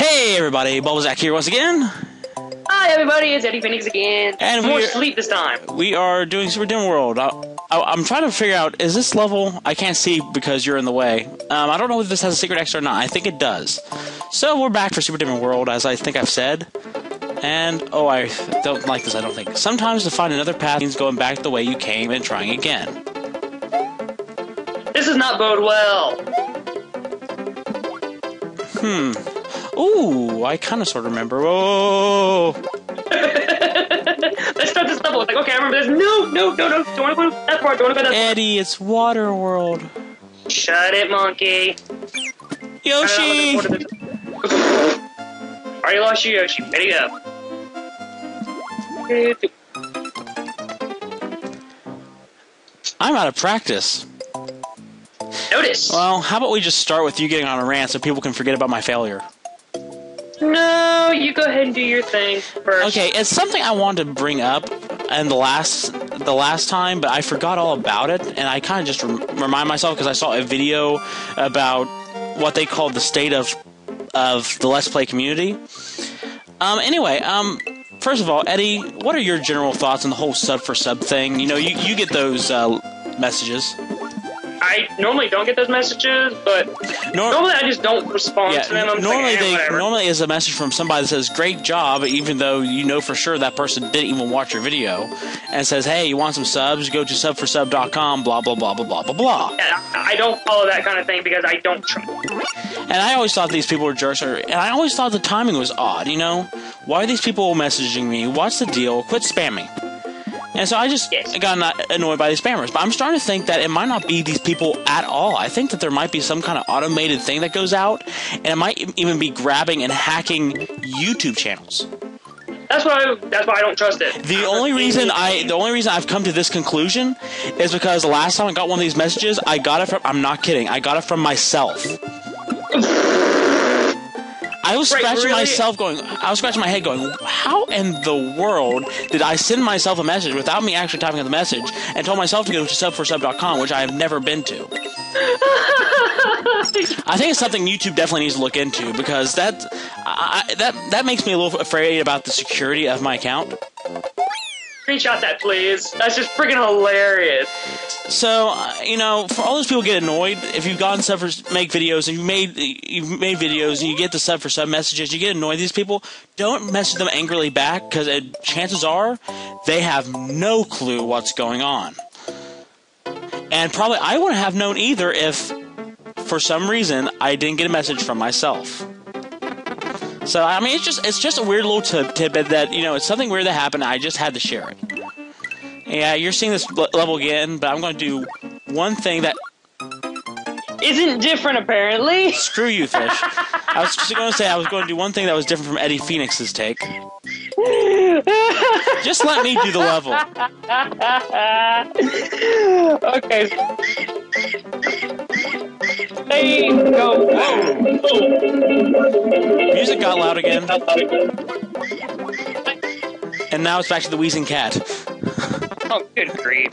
Hey everybody, Bulbasac here once again. Hi everybody, it's Eddie Phoenix again. And more sleep this time. We are doing Super Dim World. I'm trying to figure out, is this level, I can't see because you're in the way. I don't know if this has a secret exit or not. I think it does. So we're back for Super Dim World, as I think I've said. And, oh, I don't like this, I don't think. Sometimes to find another path means going back the way you came and trying again. This does not bode well. Ooh, I kind of sort of remember. Whoa! Let's start this level. It's like, okay, I remember this. No. Don't want to go that far. Don't want to go that far. Eddie, it's Water World. Shut it, monkey. Yoshi! Already lost you, Yoshi. Ready up. I'm out of practice. Notice. Well, how about we just start with you getting on a rant so people can forget about my failure? No, you go ahead and do your thing first. Okay, it's something I wanted to bring up in the last time, but I forgot all about it, and I kind of just remind myself because I saw a video about what they called the state of the Let's Play community. Anyway, first of all, Eddie, what are your general thoughts on the whole sub for sub thing? You know, you get those messages. I normally don't get those messages, but normally I just don't respond to them. Normally it's a message from somebody that says, great job, even though you know for sure that person didn't even watch your video, and says, hey, you want some subs? Go to subforsub.com, blah, blah, blah, blah, blah, blah, blah. Yeah, I don't follow that kind of thing because I don't trust. And I always thought these people were jerks, and I always thought the timing was odd, you know? Why are these people messaging me? What's the deal? Quit spamming. And so I just got annoyed by these spammers. But I'm starting to think that it might not be these people at all. I think that there might be some kind of automated thing that goes out, and it might even be grabbing and hacking YouTube channels. That's why I don't trust it. The only reason I've come to this conclusion is because the last time I got one of these messages, I got it from, I'm not kidding, I got it from myself. I was scratching I was scratching my head going, how in the world did I send myself a message without me actually typing out the message and told myself to go to subforsub.com, which I have never been to? I think it's something YouTube definitely needs to look into, because that makes me a little afraid about the security of my account. Screenshot that, please. That's just freaking hilarious. So, you know, for all those people get annoyed, if you've gotten sub for make videos and you've made videos and you get the sub for sub messages, you get annoyed. These people, don't message them angrily back, because chances are they have no clue what's going on. And probably I wouldn't have known either if, for some reason, I didn't get a message from myself. So, I mean, it's just a weird little tidbit that, you know, it's something weird that happened. I just had to share it. Yeah, you're seeing this level again, but I'm going to do one thing that isn't different, apparently. Screw you, Fish. I was just going to say I was going to do one thing that was different from Eddie Phoenix's take. Just let me do the level. Okay. There you go. Music got loud again. And now it's back to the wheezing cat. Oh, good grief.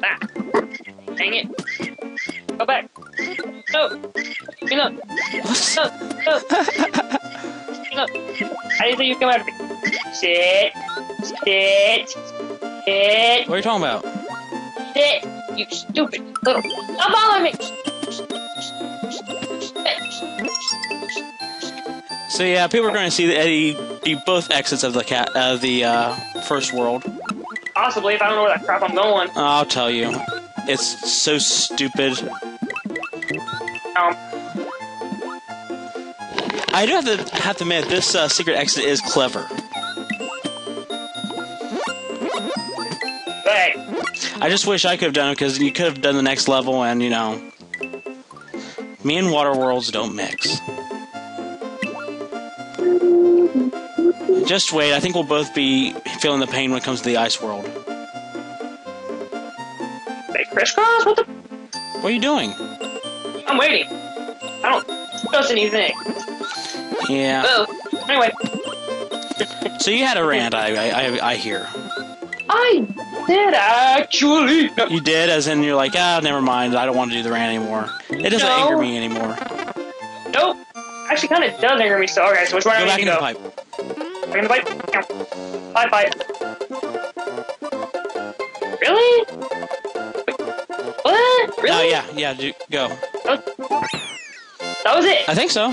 Ah. Dang it. Go back. No. No. No. No. I didn't say you come out of me. Sit. What are you talking about? Sit. You stupid little... Stop following me! So yeah, people are going to see that Eddie do both exits of the first world. Possibly, if I don't know where that crap I'm going. I'll tell you. It's so stupid. I do have to admit, this secret exit is clever. Hey. I just wish I could have done it, because you could have done the next level, and, you know, me and Water Worlds don't mix. Just wait, I think we'll both be feeling the pain when it comes to the Ice World. Hey, crisscross? What the? What are you doing? I'm waiting. I don't trust anything. Yeah. Oh, anyway. So you had a rant, I hear. I did, actually. You did, as in you're like, never mind, I don't want to do the rant anymore. It doesn't anger me anymore. Nope. Actually, kind of does anger me still. Okay, so which one do I need to go? Back in the pipe. Back in the pipe? Pipe. Really? Wait, what? Really? Yeah, go. That was it? I think so. Are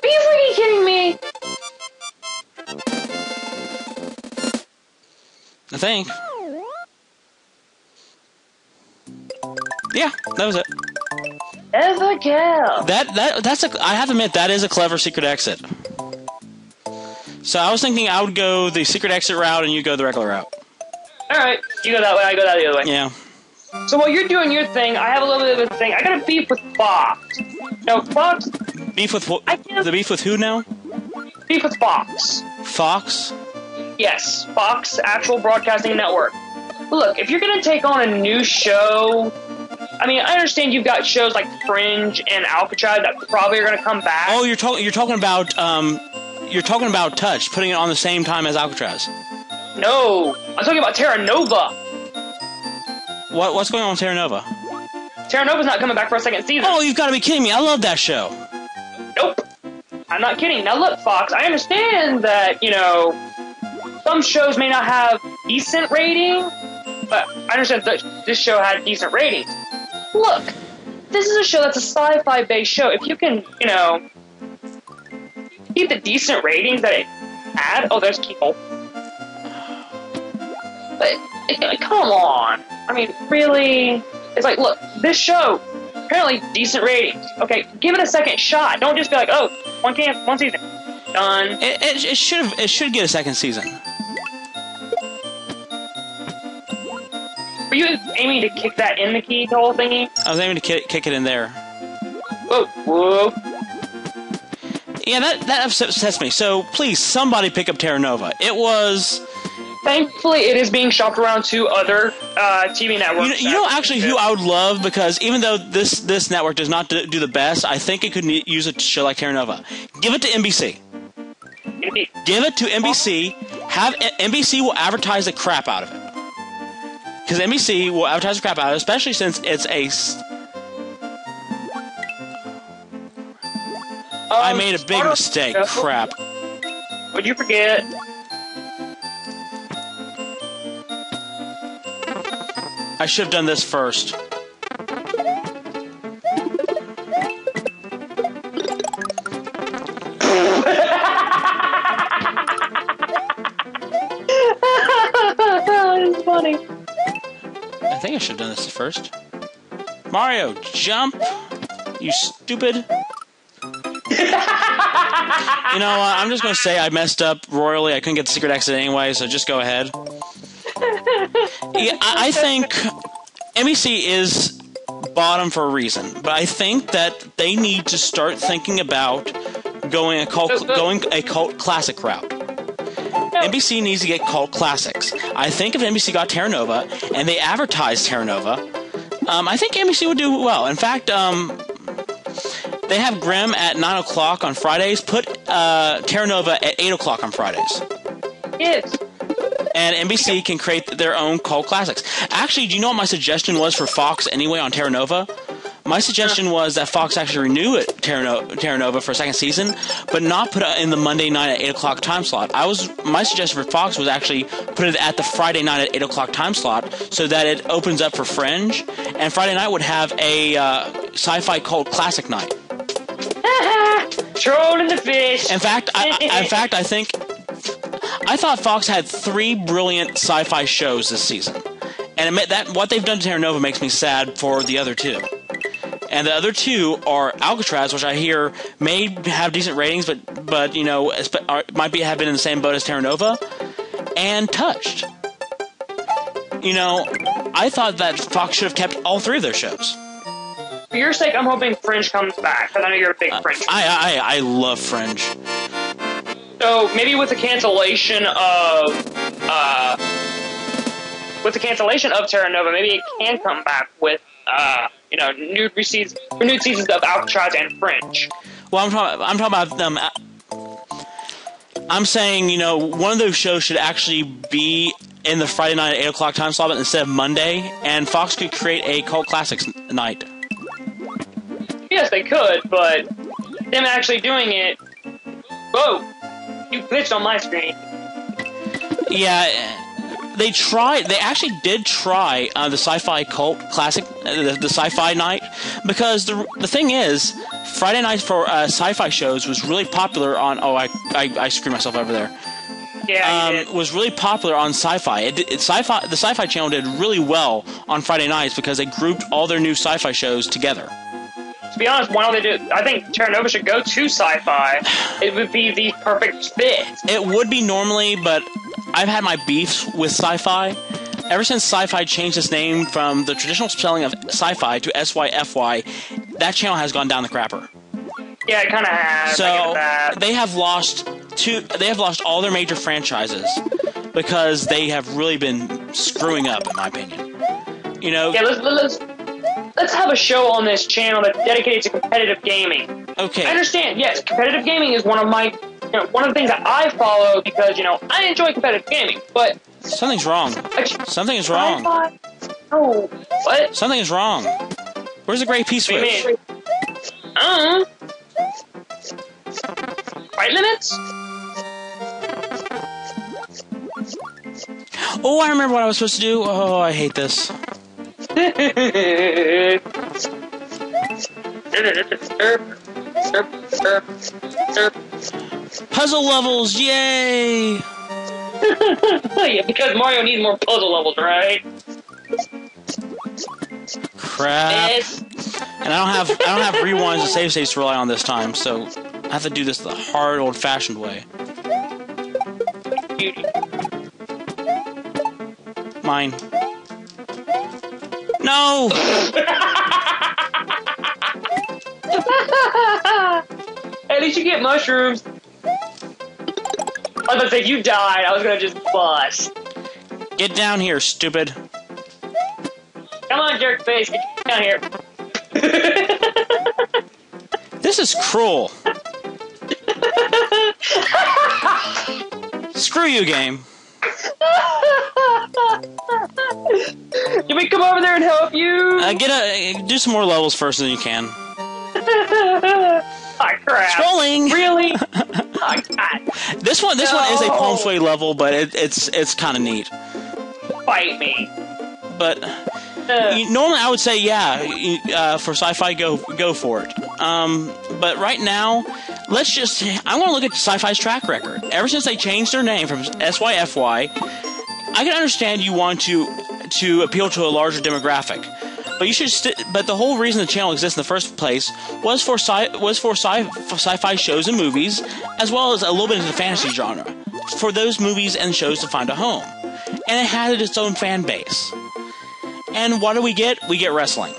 you freaking kidding me? I think. Yeah, that was it. Ever go. That's I have to admit, that is a clever secret exit. So I was thinking I would go the secret exit route and you go the regular route. Alright, you go that way, I go the other way. Yeah. So while you're doing your thing, I have a little bit of a thing. I got a beef with Fox. No, Fox... Beef with what? The beef with who now? Beef with Fox. Fox? Yes, Fox Actual Broadcasting Network. Look, if you're gonna take on a new show... I mean, I understand you've got shows like Fringe and Alcatraz that probably are gonna come back. Oh, you're talking about Touch, putting it on the same time as Alcatraz. No, I'm talking about Terra Nova. What's going on with Terra Nova? Terra Nova's not coming back for a second season. Oh, you've got to be kidding me! I love that show. Nope, I'm not kidding. Now look, Fox, I understand that some shows may not have decent ratings, but I understand that this show had decent ratings. Look, this is a show that's a sci-fi based show. If you can, keep the decent ratings that it had. Oh, there's Keeple. But come on. I mean, really? It's like, look, this show, apparently decent ratings. Okay, give it a second shot. Don't just be like, oh, one season. Done. It should get a second season. Were you aiming to kick that in the key, the whole thingy? I was aiming to kick it in there. Whoa. Yeah, that upsets me. So, please, somebody pick up Terra Nova. It was... Thankfully, it is being shopped around to other TV networks. You know actually who I would love, because even though this network does not do the best, I think it could use a show like Terra Nova. Give it to NBC. Give it to NBC. Have NBC will advertise the crap out of it. Because NBC will advertise the crap out of it, especially since it's a... I made a big mistake. Crap. What'd you forget? I should have done this first. It's funny. I think I should have done this first. Mario, jump! You stupid. I'm just going to say I messed up royally. I couldn't get the secret exit anyway, so just go ahead. Yeah, I think NBC is bottom for a reason, but I think that they need to start thinking about going a cult classic route. NBC needs to get cult classics. I think if NBC got Terra Nova and they advertised Terra Nova, I think NBC would do well. In fact, they have Grimm at 9 o'clock on Fridays. Put Terra Nova at 8 o'clock on Fridays. Yes. And NBC can create their own cult classics. Actually, do you know what my suggestion was for Fox anyway on Terra Nova? My suggestion was that Fox actually renew it, Terra Nova for a second season, but not put it in the Monday night at 8 o'clock time slot. My suggestion for Fox was actually put it at the Friday night at 8 o'clock time slot so that it opens up for Fringe, and Friday night would have a sci-fi cult classic night. Trolling the fish. In fact, I thought Fox had 3 brilliant sci-fi shows this season, and admit that what they've done to Terra Nova makes me sad for the other 2. And the other 2 are Alcatraz, which I hear may have decent ratings, but might have been in the same boat as Terra Nova, and Touched. I thought that Fox should have kept all 3 of their shows. For your sake, I'm hoping Fringe comes back, because I know you're a big Fringe fan. I love Fringe. So maybe with the cancellation of Terra Nova, maybe it can come back with renewed seasons of Alcatraz and Fringe. Well, I'm talking about them. I'm saying one of those shows should actually be in the Friday night at 8 o'clock time slot instead of Monday, and Fox could create a cult classics night. Yes, they could, but them actually doing it. Whoa! You glitched on my screen. Yeah, they tried. They actually did try the Syfy Cult Classic, the Syfy Night, because the thing is, Friday nights for sci-fi shows was really popular on. Oh, I screwed myself over there. Yeah, you did. Was really popular on Syfy. The Syfy channel did really well on Friday nights because they grouped all their new sci-fi shows together. To be honest, why don't they do it? I think Terra Nova should go to Syfy. It would be the perfect fit. It would be normally, but I've had my beefs with Syfy. Ever since Syfy changed its name from the traditional spelling of Syfy to Syfy, that channel has gone down the crapper. Yeah, it kind of has. So I get that. they have lost all their major franchises because they have really been screwing up, in my opinion. You know. Yeah, let's have a show on this channel that's dedicated to competitive gaming. Okay. I understand. Yes, competitive gaming is one of my, one of the things that I follow because I enjoy competitive gaming. But something's wrong. Something is wrong. Oh, what? Something is wrong. Where's the gray P switch? Right limits? Oh, I remember what I was supposed to do. Oh, I hate this. Puzzle levels, yay! Yeah, because Mario needs more puzzle levels, right? Crap. Yes. And I don't have rewinds and save states to rely on this time, so I have to do this the hard, old-fashioned way. Mine. No! At least you get mushrooms. I was gonna say, if you died, I was gonna just bust. Get down here, stupid. Come on, jerk face, get down here. This is cruel. Screw you, game. Can we come over there and help you? Do some more levels first than you can. Oh, crap. Scrolling. Really? Oh, God. This one is a Palm Sway level, but it's kind of neat. Fight me. But normally I would say for Syfy go for it. But right now, I'm going to look at Syfy's track record. Ever since they changed their name from Syfy, I can understand you want to appeal to a larger demographic. But you should. But the whole reason the channel exists in the first place was for sci-fi shows and movies, as well as a little bit into the fantasy genre, for those movies and shows to find a home. And it had its own fan base. And what do we get? We get wrestling.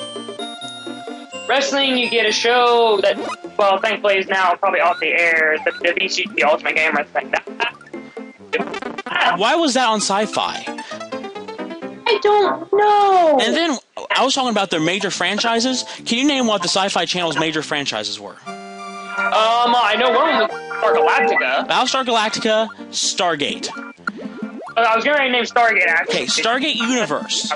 Wrestling, you get a show that, well, thankfully is now probably off the air. The Ultimate Gamer thing. Why was that on Syfy? I don't know. And then I was talking about their major franchises. Can you name what the Syfy channel's major franchises were? I know one of them was Star Galactica. Battlestar Galactica, Stargate. I was going to name Stargate, actually. Okay, Stargate Universe.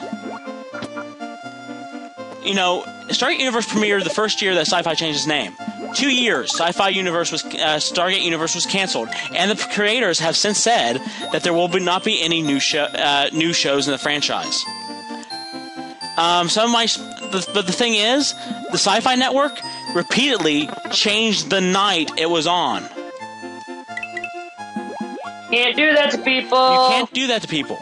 Stargate Universe premiered the first year that Syfy changed its name. 2 years, Stargate Universe was canceled, and the creators have since said that there will not be any new shows in the franchise. But the thing is, the Syfy Network repeatedly changed the night it was on. Can't do that to people. You can't do that to people.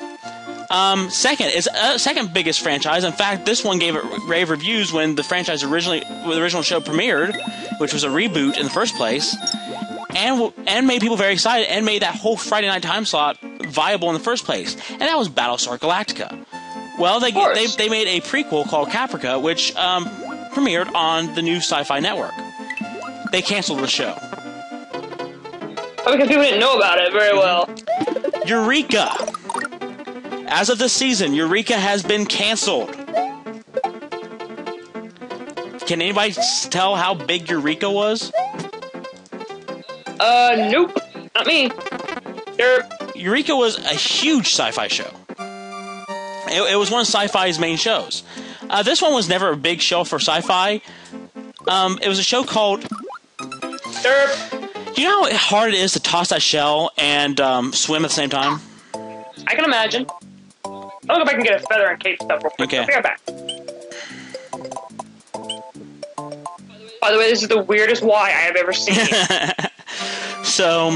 Second biggest franchise. In fact, this one gave it rave reviews when the original show premiered, which was a reboot in the first place, and made people very excited and made that whole Friday night time slot viable in the first place. And that was Battlestar Galactica. Well, they made a prequel called Caprica, which premiered on the new Syfy Network. They canceled the show. Because people didn't know about it very well. Eureka! As of this season, Eureka has been canceled. Can anybody tell how big Eureka was? Nope. Not me. Eureka was a huge sci-fi show. It was one of Syfy's main shows. This one was never a big show for Syfy. It was a show called... Derp. Do you know how hard it is to toss that shell and swim at the same time? I can imagine. I'll go back and get a feather and cape stuff real quick. Okay. I'll be right back. By the way, this is the weirdest Y I have ever seen. So,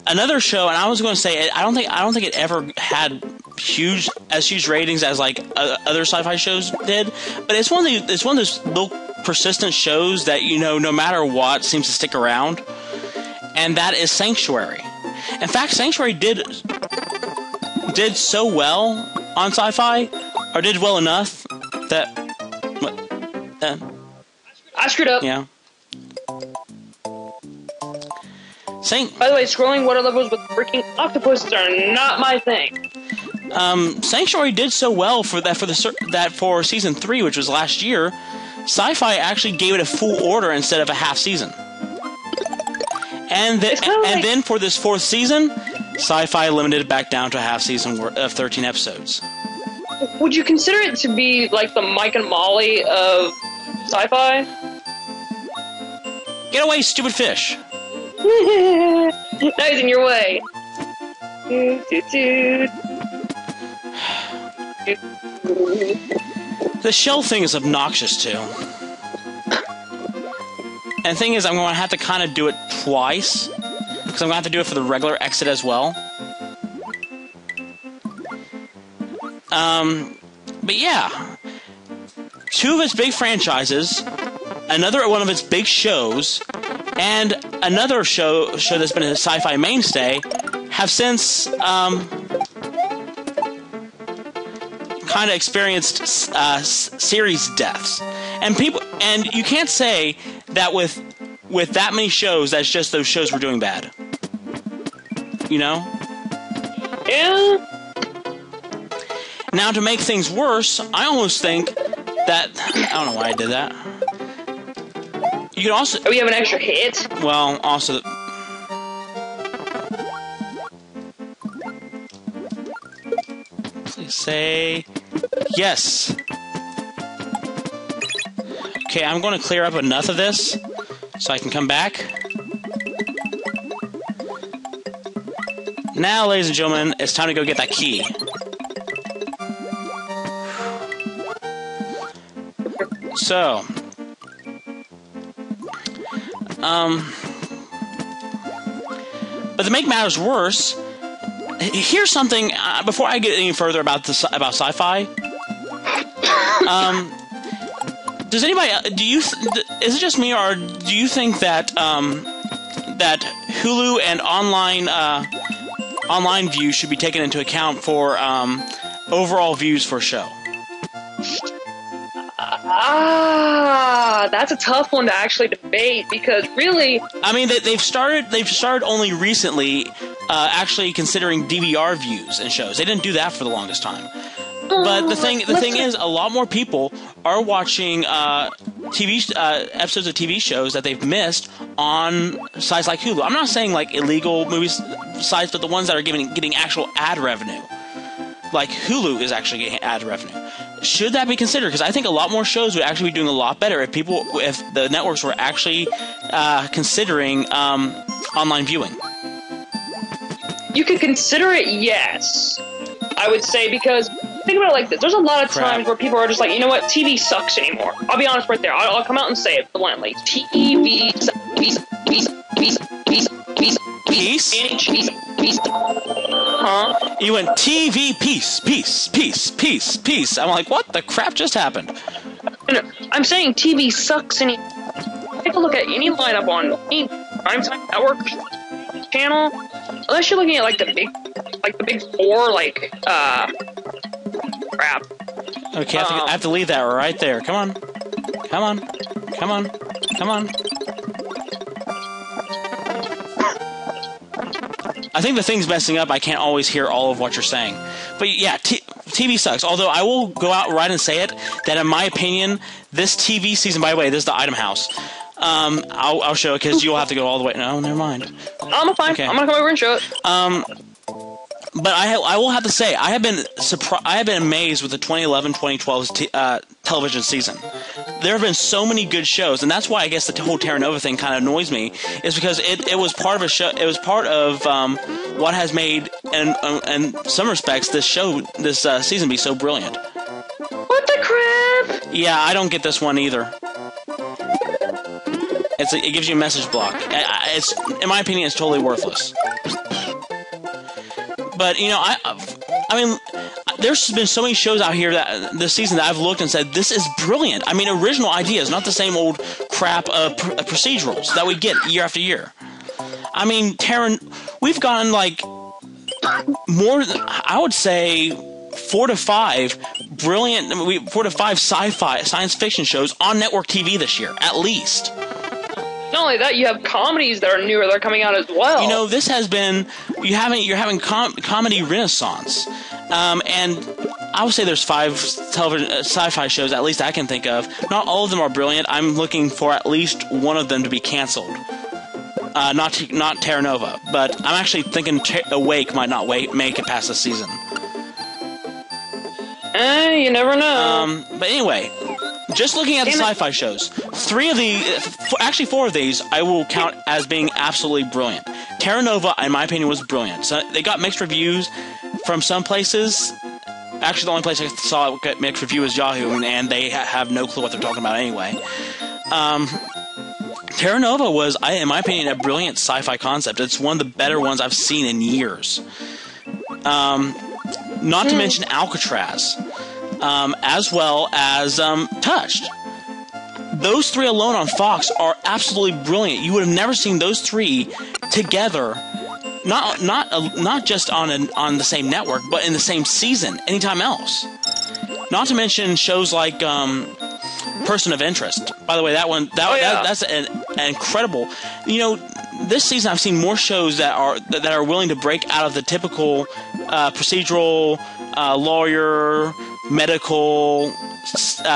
another show, and I was going to say, I don't think it ever had huge ratings as like other sci-fi shows did, but it's one of those little persistent shows that, you know, no matter what, seems to stick around, and that is Sanctuary. In fact, Sanctuary did so well on Syfy, or did well enough that I screwed up. yeah. By the way, scrolling water levels with freaking octopuses are not my thing. Sanctuary did so well for for season 3, which was last year. Syfy actually gave it a full order instead of a half season. And then for this 4th season, Syfy limited it back down to a half season of 13 episodes. Would you consider it to be like the Mike and Molly of Syfy? Get away, stupid fish! Now he's in your way. The shell thing is obnoxious too. And the thing is, I'm going to have to kind of do it twice, because I'm going to have to do it for the regular exit as well. But yeah, 2 of its big franchises, another one of its big shows, and another show that's been a Syfy mainstay have since kind of experienced series deaths, and you can't say that with that many shows that's just those shows were doing bad. You know? Yeah. Now, to make things worse, I almost think that I don't know why I did that. You can also. Oh, you have an extra hit? Well, also. Please say yes. Okay, I'm going to clear up enough of this so I can come back. Now, ladies and gentlemen, it's time to go get that key. So, but to make matters worse, here's something. Before I get any further about Syfy, does anybody? Is it just me, or do you think that that Hulu and online views should be taken into account for overall views for a show? That's a tough one to actually debate, because really, I mean, they've started only recently actually considering DVR views in shows. They didn't do that for the longest time. But the thing is, a lot more people are watching episodes of TV shows that they've missed on sites like Hulu. I'm not saying like illegal movies sites, but the ones that are getting actual ad revenue. Like Hulu is actually getting ad revenue. Should that be considered? Because I think a lot more shows would actually be doing a lot better if the networks were actually considering online viewing. You could consider it, yes. I would say, because think about it like this. There's a lot of times where people are just like, you know what, TV sucks anymore. I'll be honest right there. I'll come out and say it bluntly. TV sucks. Peace? Huh? You went TV peace. I'm like, what the crap just happened? No, I'm saying TV sucks any. Take a look at any lineup on any primetime network channel, unless you're looking at like the big 4, like crap. Okay, I have to leave that right there. Come on. I think the thing's messing up. I can't always hear all of what you're saying. But yeah, TV sucks. Although I will go out right and say it, that in my opinion, this TV season, by the way, this is the item house. I'll show it because you'll have to go all the way. No, never mind. I'm fine. Okay. I'm going to come over and show it. But I will have to say, I have been amazed with the 2011-2012 television season. There have been so many good shows, and that's why I guess the whole Terra Nova thing kind of annoys me, is because it was part of a show. It was part of what has made, in some respects, this season be so brilliant. What the crap? Yeah, I don't get this one either. It gives you a message block. It's, in my opinion, it's totally worthless. But, you know, I mean, there's been so many shows out here that this season that I've looked and said, this is brilliant. I mean, original ideas, not the same old crap procedurals that we get year after year. I mean, Taryn, we've gotten, like, more, I would say, 4 to 5 sci-fi, science fiction shows on network TV this year, at least. Not only that, you have comedies that are newer that are coming out as well. You know, this has been you're having comedy renaissance, and I would say there's 5 television sci-fi shows at least I can think of. Not all of them are brilliant. I'm looking for at least one of them to be canceled. Not Terra Nova, but I'm actually thinking Awake might not make it past this season. You never know. But anyway. Just looking at the sci-fi shows, 4 of these I will count as being absolutely brilliant. Terra Nova, in my opinion, was brilliant. So they got mixed reviews from some places. Actually, the only place I saw it get mixed review is Yahoo, and they have no clue what they're talking about anyway. Terra Nova was, in my opinion, a brilliant sci-fi concept. It's one of the better ones I've seen in years. Not to mention Alcatraz. As well as Touched. Those 3 alone on Fox are absolutely brilliant. You would have never seen those 3 together, not just on the same network, but in the same season anytime else. Not to mention shows like Person of Interest. By the way, that's an incredible. You know, this season I've seen more shows that are willing to break out of the typical procedural lawyer, medical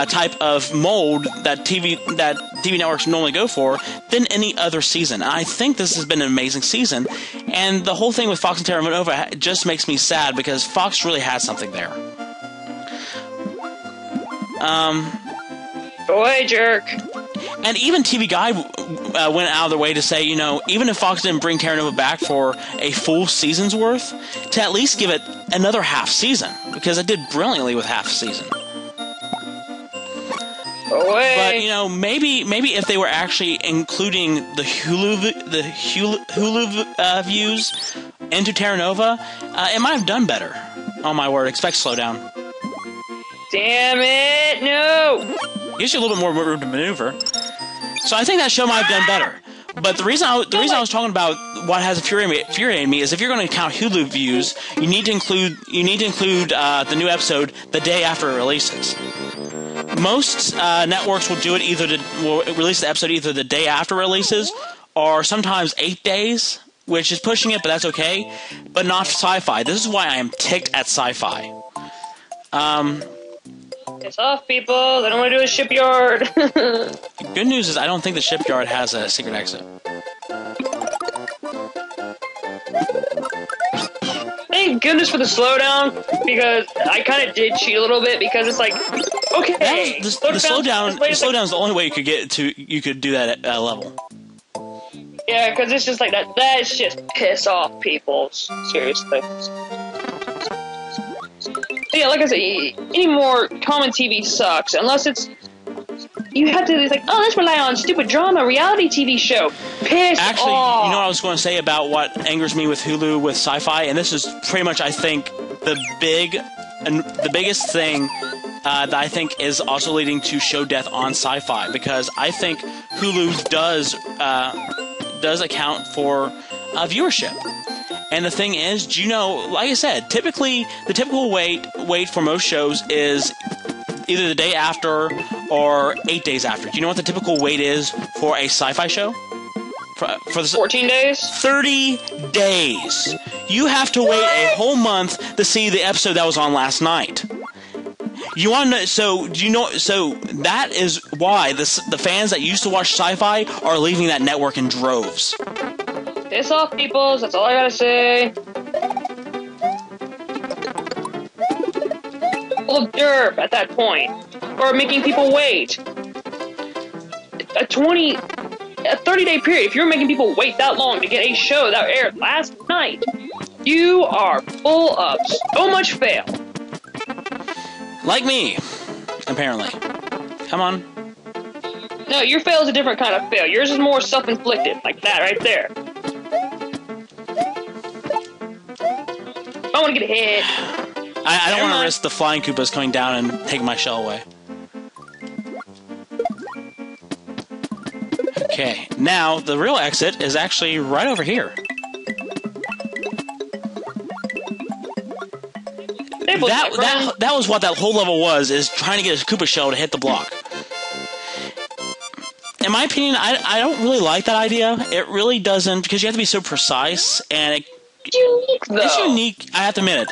type of mold that TV networks normally go for than any other season. And I think this has been an amazing season, and the whole thing with Fox and Terra Nova just makes me sad because Fox really had something there. Boy, jerk. And even TV Guide went out of their way to say, you know, even if Fox didn't bring Terra Nova back for a full season's worth, to at least give it another half season, because it did brilliantly with half season. But, you know, maybe if they were actually including the Hulu views into Terra Nova, it might have done better. Oh my word, expect slowdown. Damn it, no! Gives you a little bit more room to maneuver. So I think that show might have done better. But the reason I was talking about what has infuriated me is if you're going to count Hulu views, you need to include the new episode the day after it releases. Most networks will do it will release the episode either the day after it releases or sometimes 8 days, which is pushing it, but that's okay. But not Syfy. This is why I am ticked at Syfy. Piss off, people. They don't want to do a shipyard. Good news is I don't think the shipyard has a secret exit. Thank goodness for the slowdown, because I kind of did cheat a little bit, because it's like, okay, the slowdown is the only way you could do that at level. Yeah, because it's just like that. That's just piss off people. Seriously. Yeah, like I said, any more common TV sucks, unless it's... You have to, it's like, oh, let's rely on stupid drama, reality TV show. Piss off. Actually, you know what I was going to say about what angers me with Hulu, with Syfy, and this is pretty much, I think, the biggest thing that I think is also leading to show death on Syfy, because I think Hulu does account for viewership. And the thing is, you know, like I said, typically the typical wait for most shows is either the day after or 8 days after. Do you know what the typical wait is for a sci-fi show? For the 14 days? 30 days. You have to wait a whole month to see the episode that was on last night. You want to know, so that is why the fans that used to watch Syfy are leaving that network in droves. Piss off, peoples. That's all I gotta say. full of derp at that point, or making people wait. A 30-day period. If you're making people wait that long to get a show that aired last night, you are full of so much fail. Like me, apparently. Come on. No, your fail is a different kind of fail. Yours is more self-inflicted, like that right there. I want to get hit. I don't want to risk the flying Koopas coming down and taking my shell away. Okay, now the real exit is actually right over here. That was what that whole level was, is trying to get a Koopa shell to hit the block. In my opinion, I don't really like that idea. It really doesn't, because you have to be so precise, and it's unique, though. It's unique, I have to admit it.